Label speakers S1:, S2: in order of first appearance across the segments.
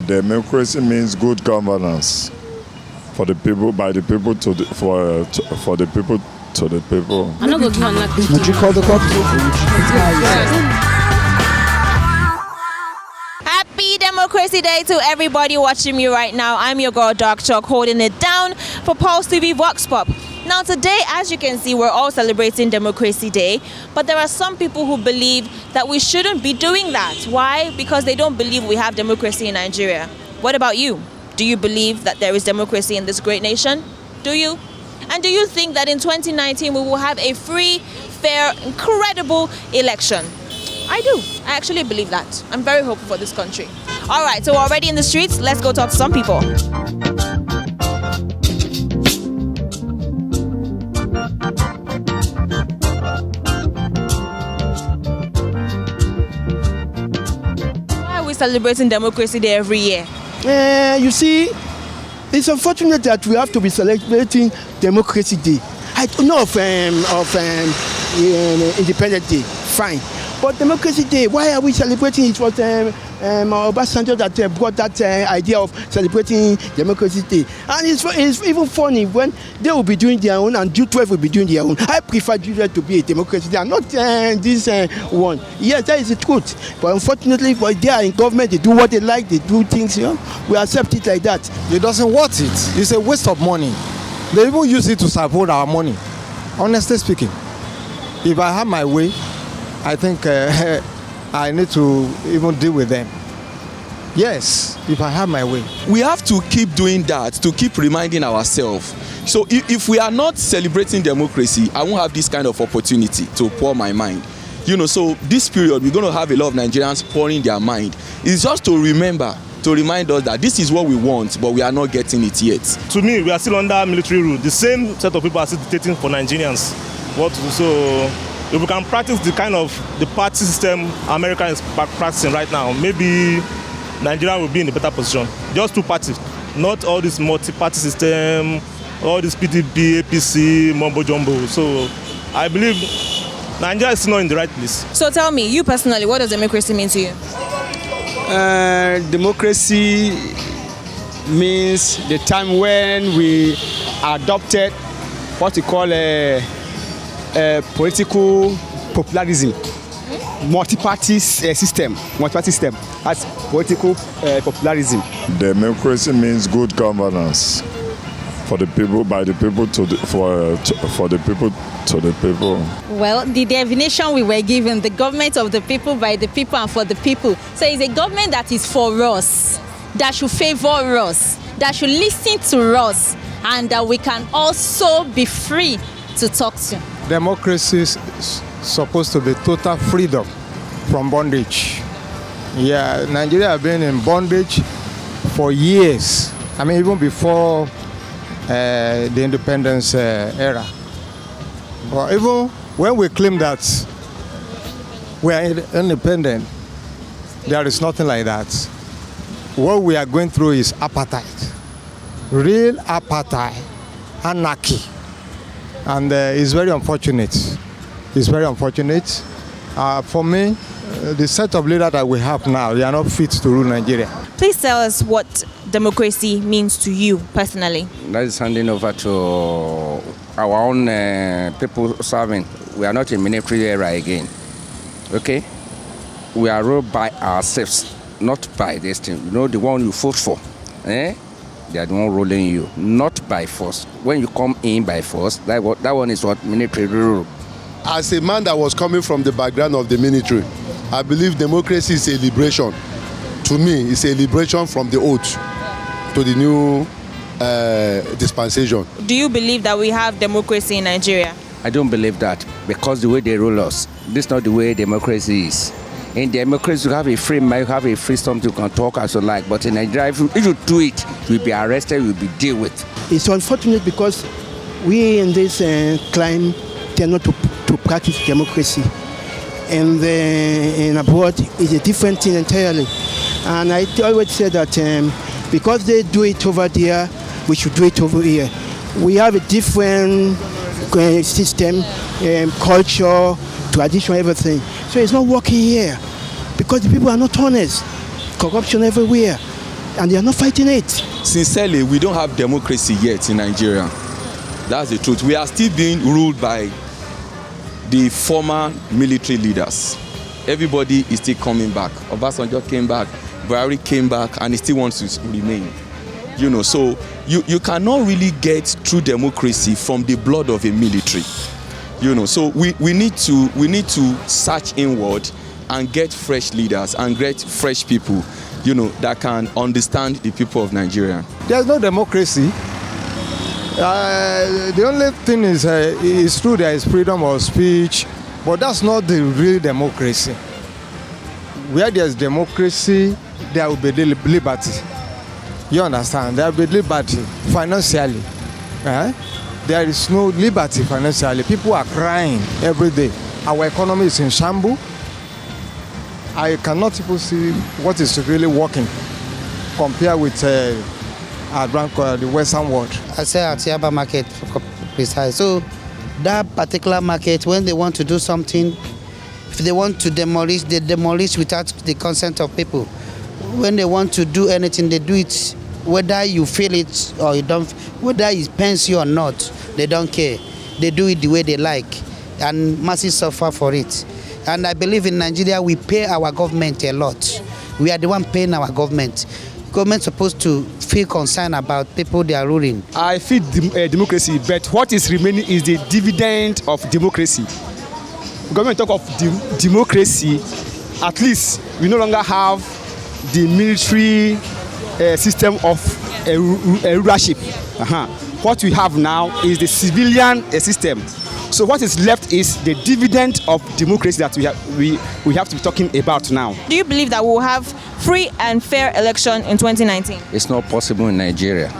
S1: Democracy means good governance for the people, by the people, for the people, to the people.
S2: I'm not going to give an active.
S3: Would you call the cops?
S4: Happy Democracy Day to everybody watching me right now. I'm your girl Dark Chalk, holding it down for Pulse.ng Vox Pop. Now today, as you can see, we're all celebrating Democracy Day, but there are some people who believe that we shouldn't be doing that. Why? Because they don't believe we have democracy in Nigeria. What about you? Do you believe that there is democracy in this great nation? Do you? And do you think that in 2019 we will have a free, fair, incredible election? I do. I actually believe that. I'm very hopeful for this country. All right, so we're already in the streets. Let's go talk to some people. Why are we celebrating Democracy Day every year?
S3: You see, it's unfortunate that we have to be celebrating Democracy Day. I don't know of Independence Day, fine. But Democracy Day, why are we celebrating it? It was Obasanjo that brought that idea of celebrating Democracy Day. And it's even funny when they will be doing their own and J12 will be doing their own. I prefer J12 to be a Democracy Day and not this one. Yes, that is the truth. But unfortunately, when they are in government, they do what they like, they do things, we accept it like that.
S5: It doesn't worth it. It's a waste of money. They even use it to support our money. Honestly speaking, if I have my way, I think I need to even deal with them. Yes, if I have my way.
S6: We have to keep doing that, to keep reminding ourselves. So if we are not celebrating democracy, I won't have this kind of opportunity to pour my mind. So this period, we're going to have a lot of Nigerians pouring their mind. It's just to remember, to remind us that this is what we want, but we are not getting it yet.
S7: To me, we are still under military rule. The same set of people are still dictating for Nigerians what to do. So if we can practice the kind of the party system America is practicing right now, maybe Nigeria will be in a better position. Just two parties, not all this multi-party system, all this PDP, APC, mumbo jumbo. So I believe Nigeria is not in the right place.
S4: So tell me, you personally, what does democracy mean to you?
S8: Democracy means the time when we adopted what we call a political popularism, multi-party system. That's political popularism.
S1: Democracy means good governance for the people, by the people, for the people, to the people.
S2: Well, the definition we were given, the government of the people, by the people, and for the people. So it's a government that is for us, that should favor us, that should listen to us, and that we can also be free to talk to.
S5: Democracy is supposed to be total freedom from bondage. Yeah, Nigeria has been in bondage for years. I mean, even before the independence era. But even when we claim that we are independent, there is nothing like that. What we are going through is apartheid, real apartheid, anarchy. And it's very unfortunate. It's very unfortunate. For me, the set of leaders that we have now, they are not fit to rule Nigeria.
S4: Please tell us what democracy means to you personally.
S9: That is handing over to our own people serving. We are not in military era again. Okay? We are ruled by ourselves, not by this thing. The one you vote for. They are the one ruling you, not by force. When you come in by force, that one is what military rule.
S10: As a man that was coming from the background of the military, I believe democracy is a liberation. To me, it's a liberation from the old to the new dispensation. Do
S4: you believe that we have democracy in Nigeria?
S9: I don't believe that, because the way they rule us, this is not the way democracy is. In democracy, you have a free mind, you have a free something you can talk as you like. But in Nigeria, if you do it, you'll be arrested, you'll be dealt with.
S3: It's unfortunate because we in this climate tend not to practice democracy. And in abroad, it's a different thing entirely. And I always say that because they do it over there, we should do it over here. We have a different system, culture, tradition, everything. So it's not working here because the people are not honest. Corruption everywhere. and they are not fighting it.
S6: Sincerely, we don't have democracy yet in Nigeria. That's the truth. We are still being ruled by the former military leaders. Everybody is still coming back. Obasanjo came back, Buhari came back, and he still wants to remain. So you cannot really get true democracy from the blood of a military. So we need to search inward and get fresh leaders and get fresh people, that can understand the people of Nigeria.
S5: There's no democracy. The only thing is, it's true there is freedom of speech, but that's not the real democracy. Where there's democracy, there will be liberty. You understand? There will be liberty financially. There is no liberty financially. People are crying every day. Our economy is in shambles. I cannot even see what is really working compared with the Western world.
S11: I say at Yaba market precise. So that particular market, when they want to do something, if they want to demolish, they demolish without the consent of people. When they want to do anything, they do it whether you feel it or you don't, whether it pains you or not, they don't care. They do it the way they like, and masses suffer for it. And I believe in Nigeria, we pay our government a lot. We are the one paying our government. Government supposed to feel concerned about people they are ruling.
S8: I feel democracy, but what is remaining is the dividend of democracy. Government talk of democracy, at least we no longer have the military system of rulership. What we have now is the civilian system. So what is left is the dividend of democracy that we have to be talking about now.
S4: Do you believe that we will have free and fair election in 2019?
S9: It's not possible in Nigeria.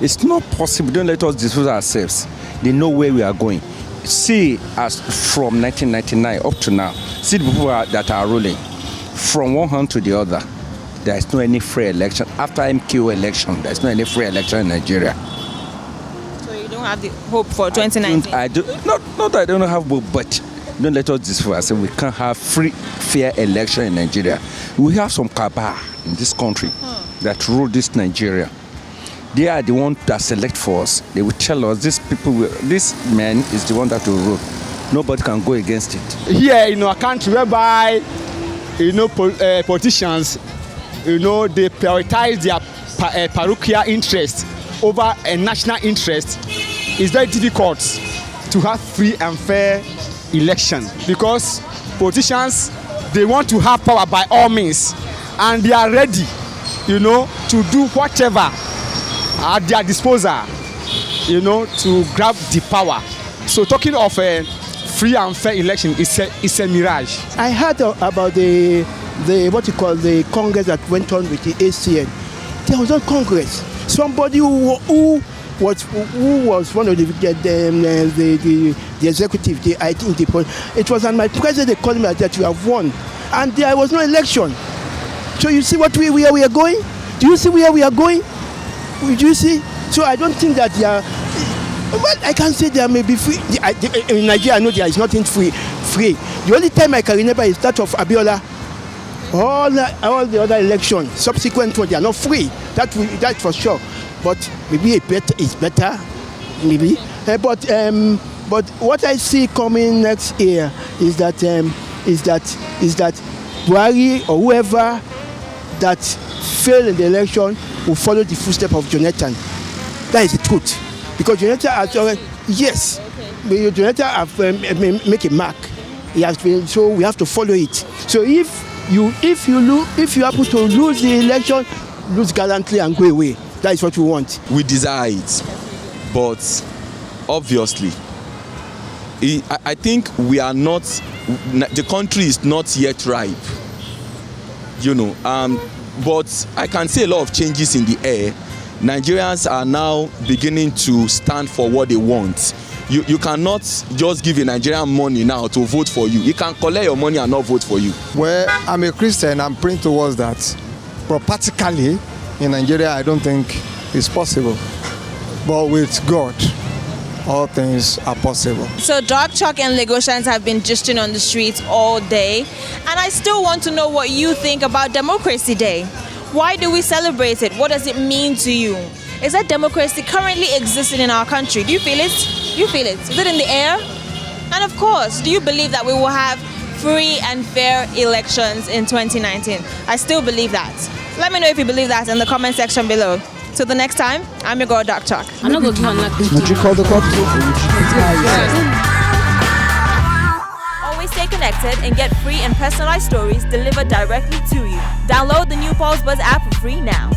S9: It's not possible. Don't let us deceive ourselves. They know where we are going. See, as from 1999 up to now, see the people that are ruling. From one hand to the other, there is no any free election. After MQ election, there is no any free election in Nigeria.
S4: So you don't have the hope for 2019?
S9: Not that I don't have hope, but don't let us deceive ourselves. We can't have free, fair election in Nigeria. We have some cabal in this country that rule this Nigeria. They are the ones that select for us. They will tell us this man is the one that will rule. Nobody can go against it.
S8: Here in our country, whereby politicians, they prioritize their parochial interest over a national interest, it's very difficult to have free and fair election, because politicians, they want to have power by all means, and they are ready, to do whatever at their disposal, to grab the power. So talking of a free and fair election is a mirage. I
S3: heard about the Congress that went on with the ACN. There was no Congress. Somebody who was one of the executive, it was, and my president called me that you have won, and there was no election. So you see where we are going? Do you see where we are going? Do you see? So I don't think that there are. Well, I can't say there may be free. In Nigeria, I know there is nothing free. The only time I can remember is that of Abiola. All the other elections, subsequent ones, they are not free. That's for sure. But maybe it's better, maybe. But what I see coming next year is that Buhari or whoever that failed in the election will follow the footsteps of Jonathan. That is the truth. Because Jonathan has already, yes, Jonathan have make a mark. He has been, so we have to follow it. So if you happen to lose the election, lose gallantly and go away. That is what we want.
S6: We desire it, but obviously, I think we are not. The country is not yet ripe. But I can see a lot of changes in the air. Nigerians are now beginning to stand for what they want. You cannot just give a Nigerian money now to vote for you. You can collect your money and not vote for you.
S5: Well, I'm a Christian, I'm praying towards that. But practically, in Nigeria, I don't think it's possible. But with God, all things are possible.
S4: So Dark Chalk and Lagosians have been gisting on the streets all day. And I still want to know what you think about Democracy Day. Why do we celebrate it? What does it mean to you? Is that democracy currently existing in our country? Do you feel it? Do you feel it? Is it in the air? And of course, do you believe that we will have free and fair elections in 2019? I still believe that. Let me know if you believe that in the comment section below. Till the next time, I'm your girl, Doc Talk.
S3: Would you call the cops?
S4: Always stay connected and get free and personalized stories delivered directly to you. Download the new Pulse Buzz app for free now.